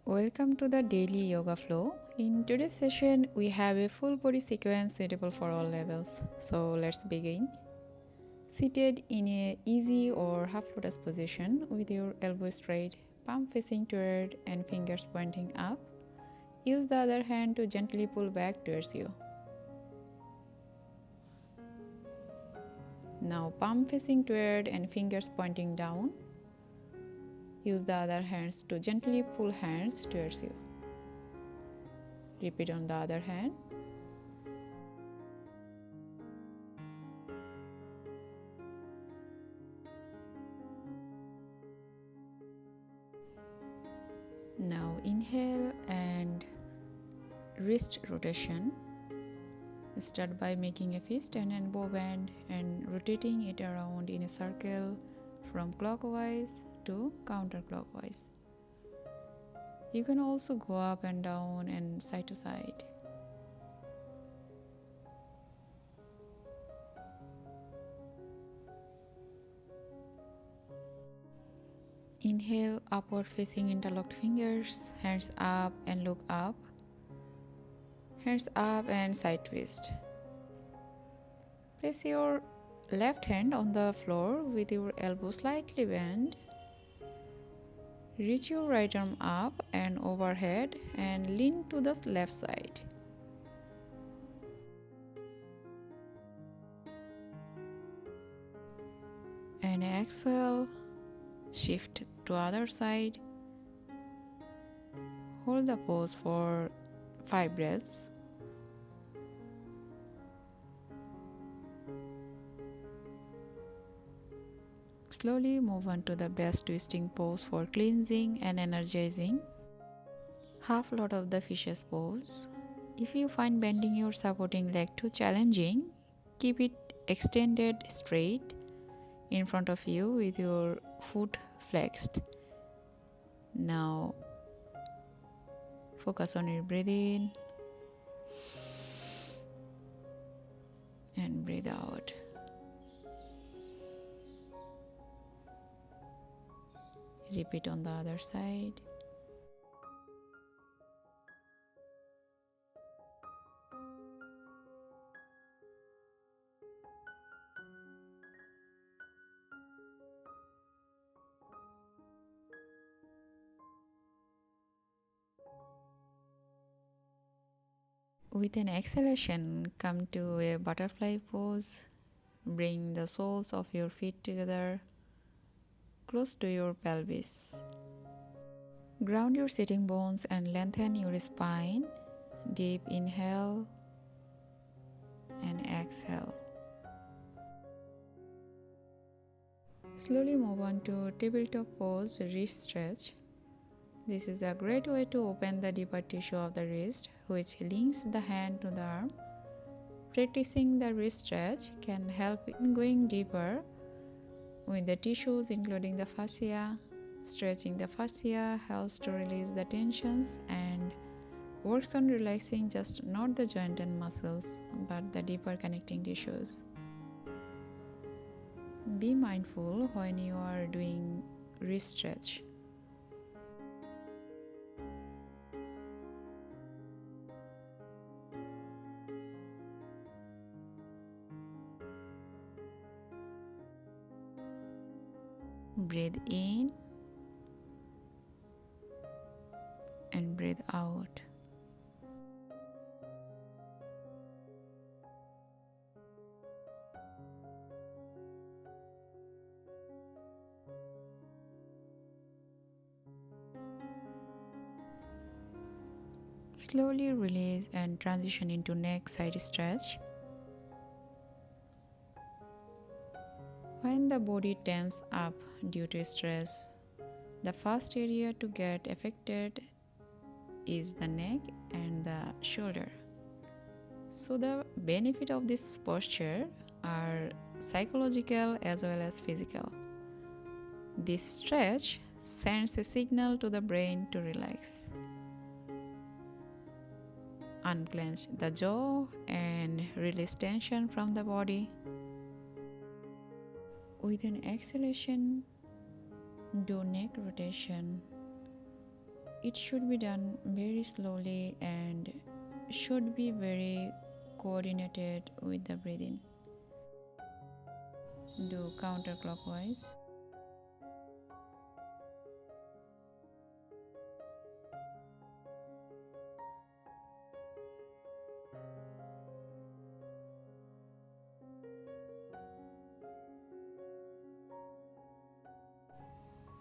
Welcome to the daily yoga flow. In today's session, we have a full body sequence suitable for all levels. So let's begin. Seated in a easy or half lotus position with your elbow straight, palm facing toward and fingers pointing up. Use the other hand to gently pull back towards you. Now palm facing toward and fingers pointing down. Use the other hands to gently pull hands towards you. Repeat on the other hand. Now inhale and wrist rotation. Start by making a fist and elbow bend and rotating it around in a circle from clockwise to counterclockwise. You can also go up and down and side to side. Inhale, upward facing interlocked fingers, hands up and look up. Hands up and side twist. Place your left hand on the floor with your elbow slightly bent. Reach your right arm up and overhead and lean to the left side. And exhale, shift to other side. Hold the pose for 5 breaths. Slowly move on to the best twisting pose for cleansing and energizing. Half lot of the fishes pose. If you find bending your supporting leg too challenging, keep it extended straight in front of you with your foot flexed. Now focus on your breathing and breathe out. Repeat on the other side. With an exhalation, come to a butterfly pose. Bring the soles of your feet together, close to your pelvis. Ground your sitting bones and lengthen your spine. Deep inhale and exhale. Slowly move on to tabletop pose, wrist stretch. This is a great way to open the deeper tissue of the wrist, which links the hand to the arm. Practicing the wrist stretch can help in going deeper with the tissues, including the fascia. Stretching the fascia helps to release the tensions and works on relaxing just not the joint and muscles, but the deeper connecting tissues. Be mindful when you are doing wrist stretch. Breathe in and breathe out. Slowly release and transition into neck side stretch. When the body tenses up due to stress, the first area to get affected is the neck and the shoulder. So the benefit of this posture are psychological as well as physical. This stretch sends a signal to the brain to relax. Unclench the jaw and release tension from the body. With an exhalation, do neck rotation it should be done very slowly and should be very coordinated with the breathing. Do counterclockwise.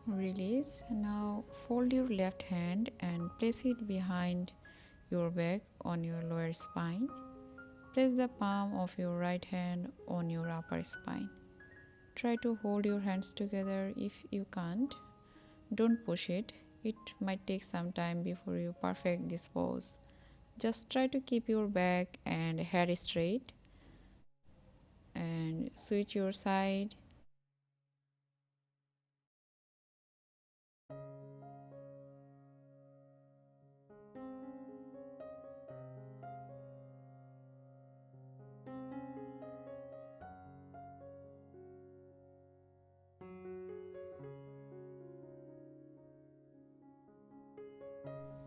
Release. Now fold your left hand and place it behind your back on your lower spine. Place the palm of your right hand on your upper spine. Try to hold your hands together. If you can't, don't push it. It might take some time before you perfect this pose. Just try to keep your back and head straight and switch your side.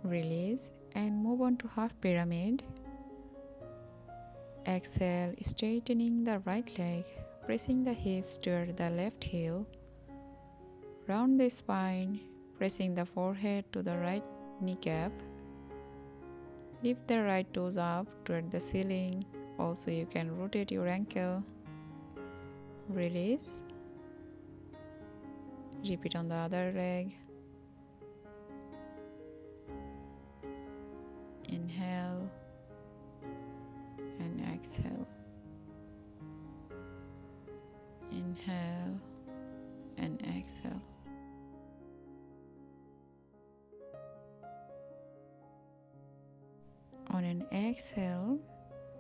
Release and move on to half pyramid. Exhale, straightening the right leg, pressing the hips toward the left heel. Round the spine, pressing the forehead to the right kneecap. Lift the right toes up toward the ceiling. Also, you can rotate your ankle. Release. Repeat on the other leg. Inhale and exhale. Inhale and exhale. On an exhale,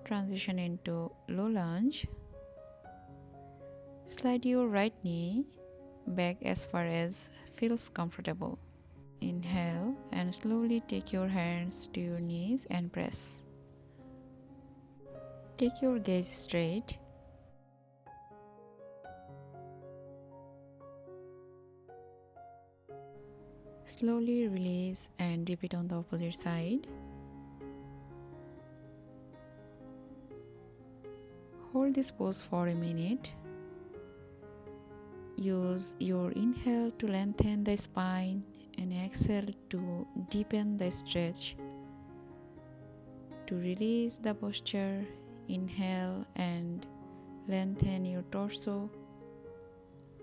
transition into low lunge. Slide your right knee back as far as feels comfortable. Inhale and slowly take your hands to your knees and press. Take your gaze straight. Slowly release and repeat on the opposite side. Hold this pose for a minute. Use your inhale to lengthen the spine and exhale to deepen the stretch. To release the posture, inhale and lengthen your torso.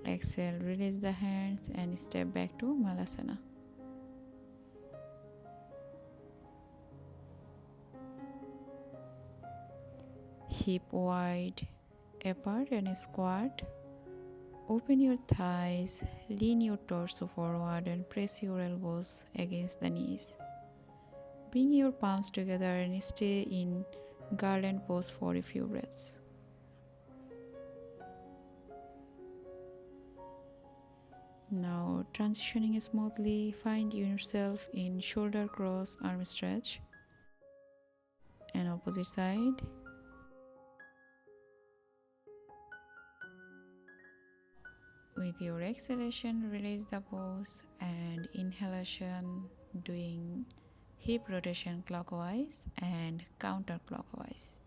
Exhale, release the hands and step back to Malasana. Hip wide apart and squat. Open your thighs, lean your torso forward and press your elbows against the knees. Bring your palms together and stay in garland pose for a few breaths. Now transitioning smoothly, find yourself in shoulder cross arm stretch and opposite side. With your exhalation, release the pose and inhalation, doing hip rotation clockwise and counterclockwise.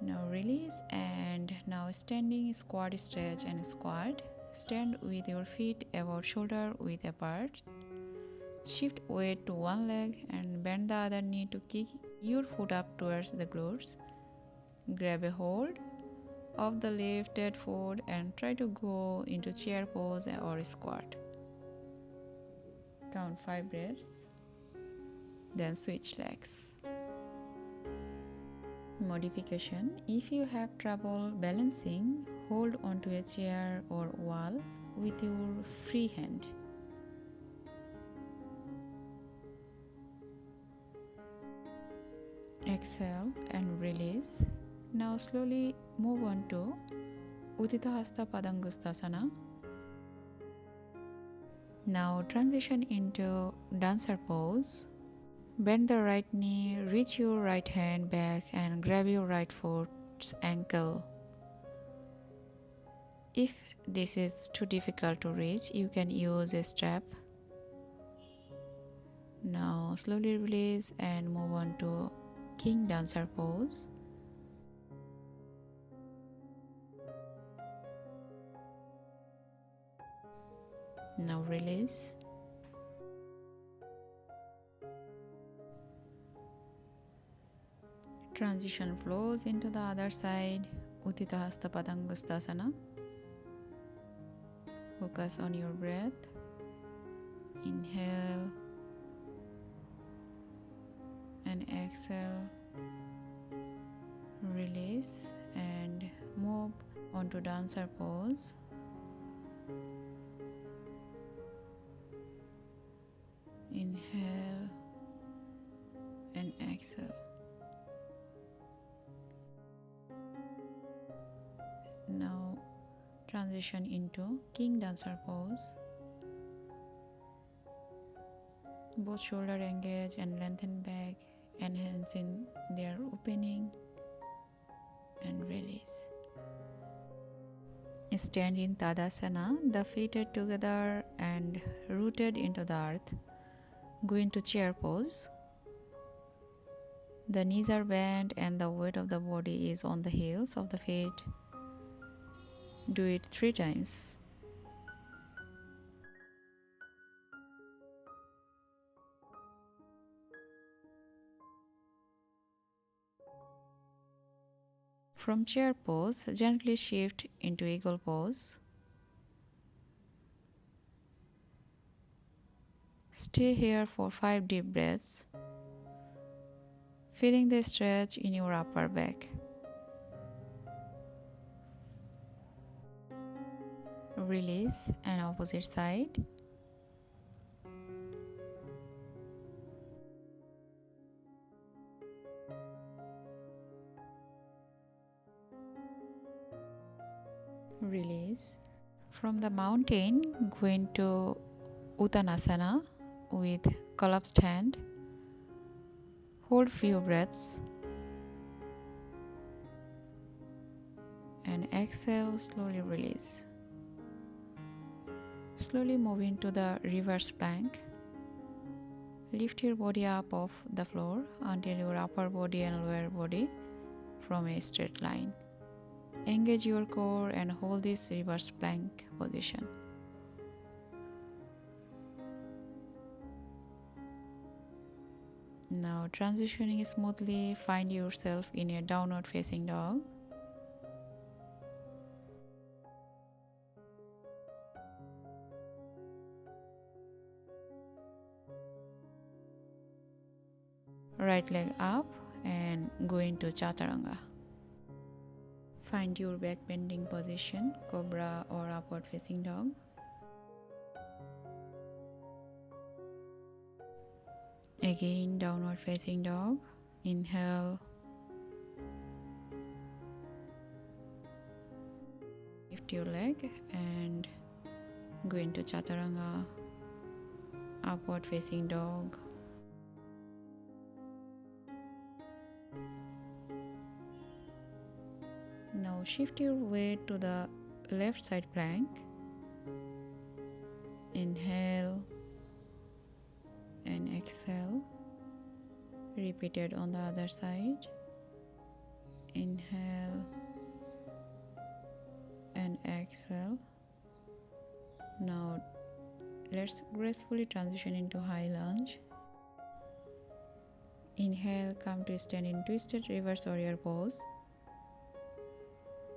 Now release and now standing squat stretch and squat. Stand with your feet about shoulder width apart. Shift weight to one leg and bend the other knee to kick your foot up towards the glutes. Grab a hold of the lifted foot and try to go into chair pose or squat. Count 5 breaths. Then switch legs. Modification: if you have trouble balancing, hold onto a chair or wall with your free hand. Exhale and release. Now slowly move on to Udita Hasta Padangusthasana. Now transition into dancer pose. Bend the right knee, reach your right hand back and grab your right foot's ankle. If this is too difficult to reach, you can use a strap. Now slowly release and move on to King Dancer pose. Now release. Transition flows into the other side. Uttita Hasta Padangustasana. Focus on your breath. Inhale and exhale. Release and move onto dancer pose. Inhale and exhale. Now transition into King Dancer pose. Both shoulder engage and lengthen back, enhancing their opening, and release. Stand in Tadasana, the feet are together and rooted into the earth. Go into chair pose. The knees are bent and the weight of the body is on the heels of the feet. Do it 3 times. From chair pose, gently shift into eagle pose. Stay here for 5 deep breaths, feeling the stretch in your upper back. Release and opposite side. Release. From the mountain, go into Uttanasana with collapsed hand. Hold few breaths and exhale, slowly release. Slowly move into the reverse plank. Lift your body up off the floor until your upper body and lower body from a straight line. Engage your core and hold this reverse plank position. Now transitioning smoothly, find yourself in a downward facing dog. Right leg up and go into Chaturanga. Find your back bending position, cobra or upward facing dog. Again, downward facing dog. Inhale. Lift your leg and go into Chaturanga, upward facing dog. Now shift your weight to the left side plank. Inhale and exhale. Repeated on the other side. Inhale and exhale. Now let's gracefully transition into high lunge. Inhale, come to stand in twisted reverse warrior pose.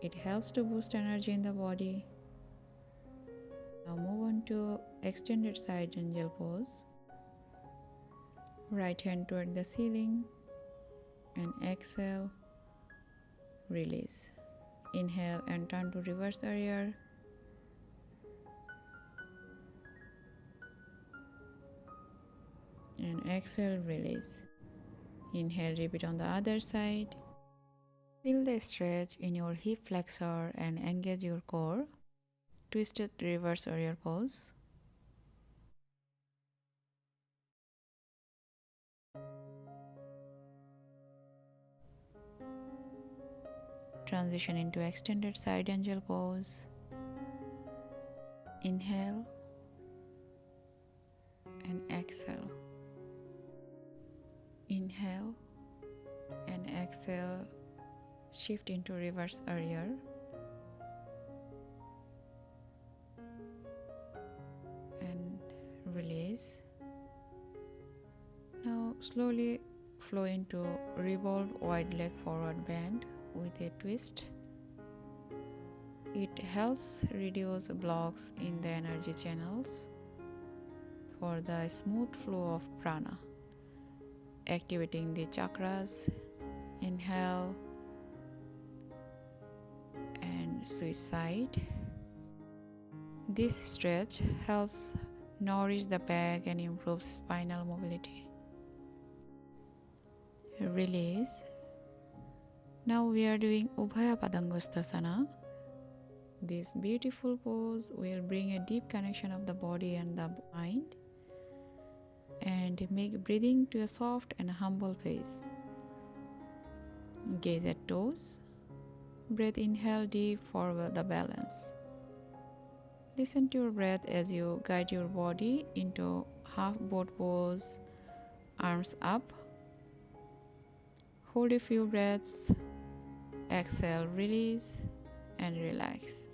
It helps to boost energy in the body. Now move on to extended side angel pose. Right hand toward the ceiling and exhale, release. Inhale and turn to reverse warrior. And exhale, release. Inhale, repeat on the other side. Feel the stretch in your hip flexor and engage your core. Twisted reverse warrior pose. Transition into extended side angle pose. Inhale and exhale. Inhale and exhale. Shift into reverse warrior. And release. Now slowly flow into revolve wide leg forward bend with a twist. It helps reduce blocks in the energy channels for the smooth flow of prana, activating the chakras. Inhale and switch side. This stretch helps nourish the back and improves spinal mobility. Release. Now we are doing Ubhaya Padangusthasana. This beautiful pose will bring a deep connection of the body and the mind and make breathing to a soft and humble pace. Gaze at toes. Breath inhale deep for the balance. Listen to your breath as you guide your body into half boat pose, arms up. Hold a few breaths. Exhale, release and relax.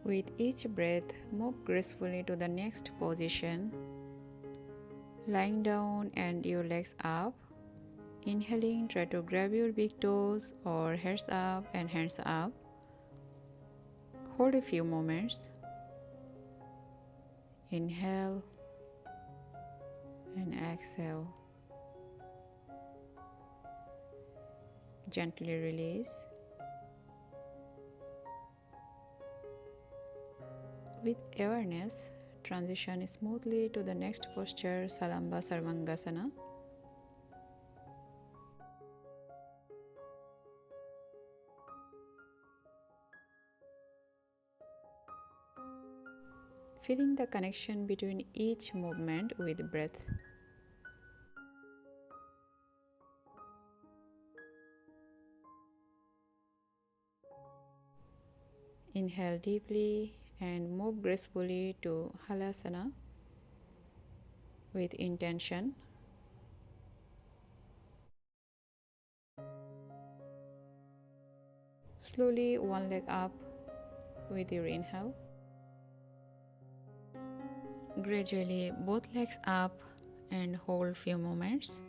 With each breath, move gracefully to the next position. Lying down and your legs up. Inhaling, try to grab your big toes or hands up and hands up. Hold a few moments. Inhale and exhale. Gently release. With awareness, transition smoothly to the next posture, Salamba Sarvangasana. Feeling the connection between each movement with breath. Inhale deeply and move gracefully to Halasana with intention. Slowly one leg up with your inhale. Gradually both legs up and hold few moments.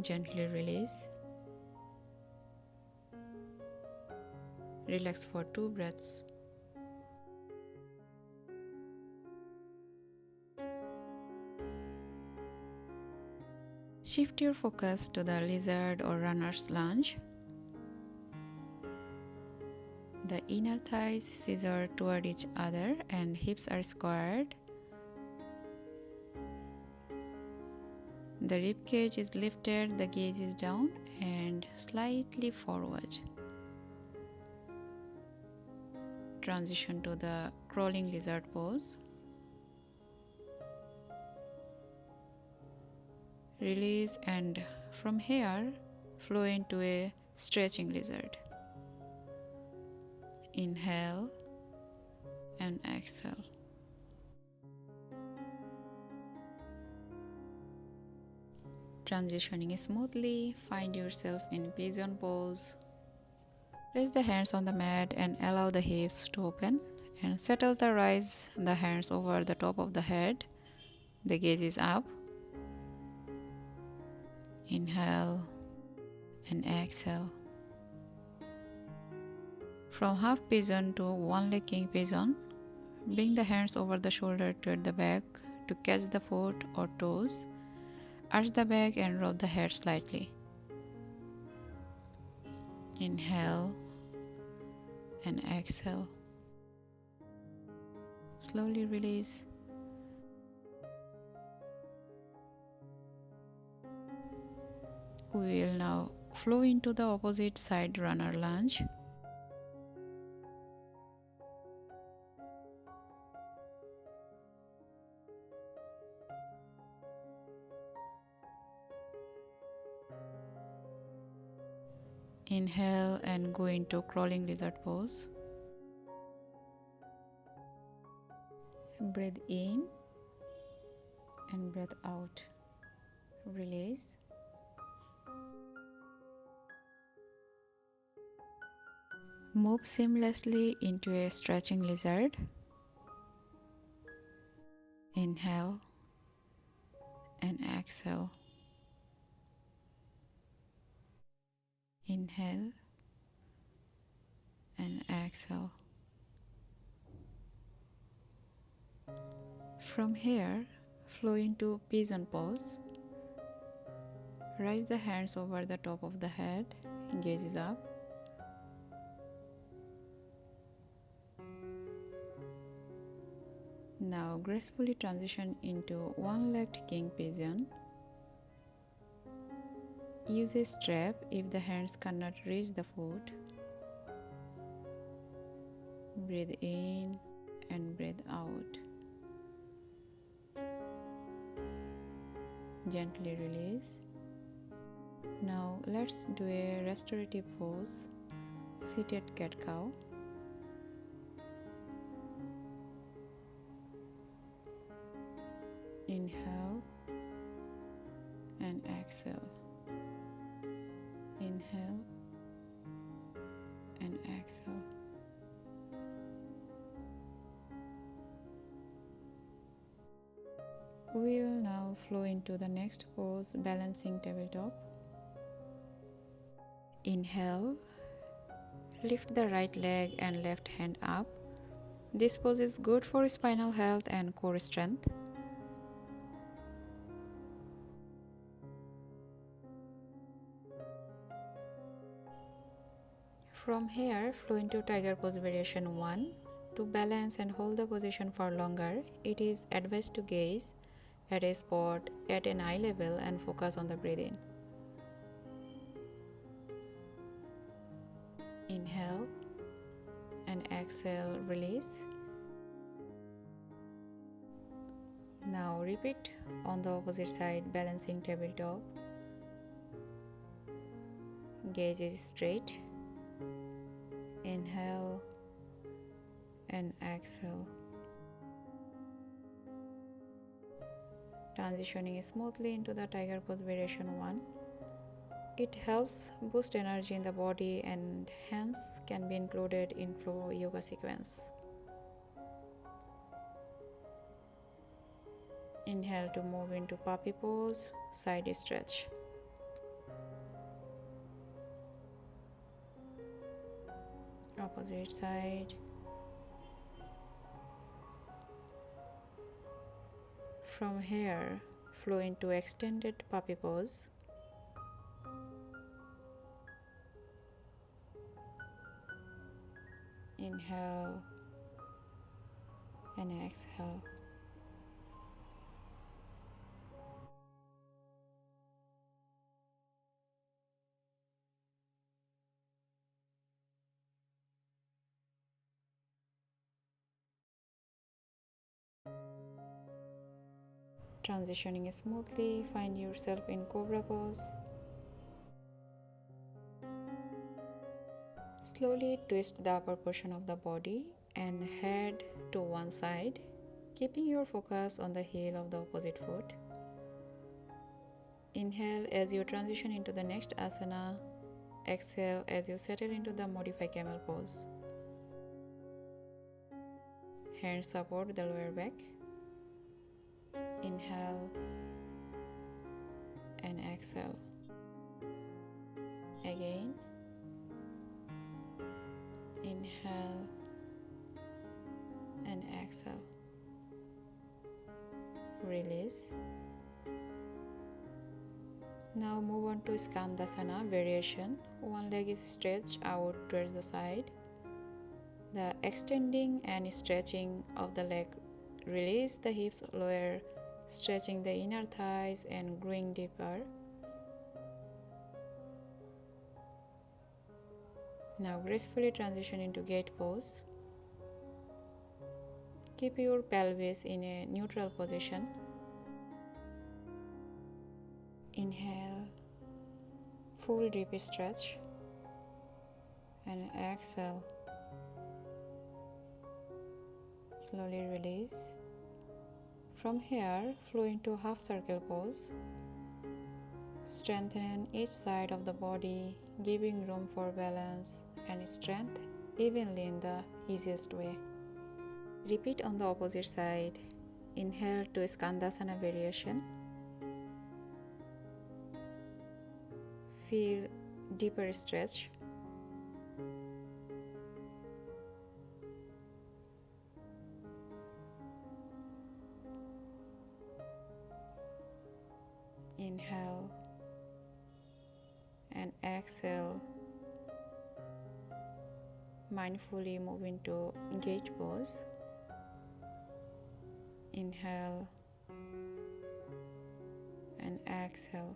Gently release. Relax for 2 breaths. Shift your focus to the lizard or runner's lunge. The inner thighs scissor toward each other and hips are squared. The rib cage is lifted, the gaze is down and slightly forward. Transition to the crawling lizard pose. Release and from here flow into a stretching lizard. Inhale and exhale. Transitioning smoothly, find yourself in pigeon pose. Place the hands on the mat and allow the hips to open and settle the hands over the top of the head. The gaze is up. Inhale and exhale. From half pigeon to one leg king pigeon, bring the hands over the shoulder toward the back to catch the foot or toes. Arch the back and roll the head slightly. Inhale and exhale. Slowly release. We will now flow into the opposite side runner lunge. Inhale and go into crawling lizard pose. Breathe in and breathe out. Release. Move seamlessly into a stretching lizard. Inhale and exhale. Inhale and exhale. From here, flow into pigeon pose. Raise the hands over the top of the head, gaze is up. Now gracefully transition into one-legged king pigeon. Use a strap if the hands cannot reach the foot. Breathe in and breathe out. Gently release. Now let's do a restorative pose, seated cat-cow. Inhale and exhale. Inhale and exhale. We will now flow into the next pose, balancing tabletop. Inhale, lift the right leg and left hand up. This pose is good for spinal health and core strength. From here, flow into tiger pose variation 1. To balance and hold the position for longer, it is advised to gaze at a spot at an eye level and focus on the breathing. Inhale and exhale, release. Now repeat on the opposite side, balancing tabletop. Gaze is straight. Inhale and exhale. Transitioning smoothly into the tiger pose variation 1. It helps boost energy in the body and hence can be included in flow yoga sequence. Inhale to move into puppy pose, side stretch. Opposite side. From here, flow into extended puppy pose. Inhale and exhale. Transitioning smoothly, find yourself in cobra pose. Slowly twist the upper portion of the body and head to one side, keeping your focus on the heel of the opposite foot. Inhale as you transition into the next asana. Exhale as you settle into the modified camel pose. Hands support the lower back. Inhale and exhale. Again. Inhale and exhale. Release. Now move on to Skandasana variation. One leg is stretched out towards the side. The extending and stretching of the leg release the hips lower, stretching the inner thighs and growing deeper. Now gracefully transition into gate pose. Keep your pelvis in a neutral position. Inhale, full deep stretch, and exhale. Slowly release. From here, flow into half circle pose. Strengthen each side of the body, giving room for balance and strength evenly in the easiest way. Repeat on the opposite side. Inhale to Skandasana variation. Feel deeper stretch. Inhale and exhale. Mindfully move into gate pose. Inhale and exhale.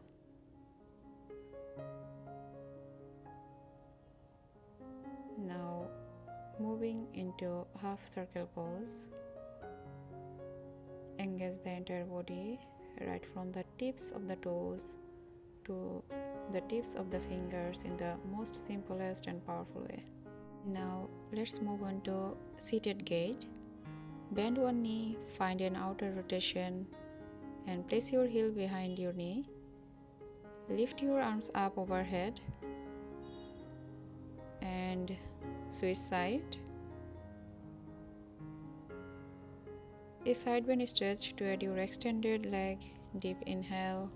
Now moving into half circle pose. Engage the entire body, right from the tips of the toes to the tips of the fingers in the most simplest and powerful way. Now let's move on to seated gait. Bend one knee, find an outer rotation, and place your heel behind your knee. Lift your arms up overhead and switch side. A side bend stretch to add your extended leg. Deep inhale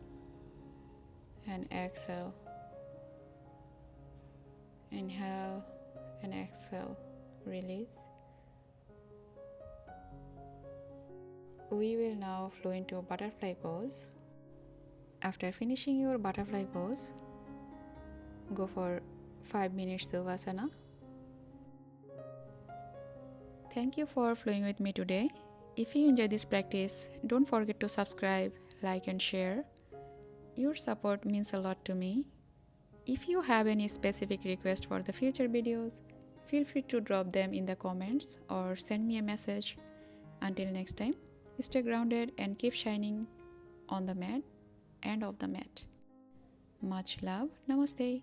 and exhale. Inhale and exhale. Release. We will now flow into a butterfly pose. After finishing your butterfly pose, go for 5 minutes Savasana. Thank you for flowing with me today. If you enjoy this practice, don't forget to subscribe, like and share. Your support means a lot to me. If you have any specific request for the future videos, feel free to drop them in the comments or send me a message. Until next time, stay grounded and keep shining on the mat and off the mat. Much love. Namaste.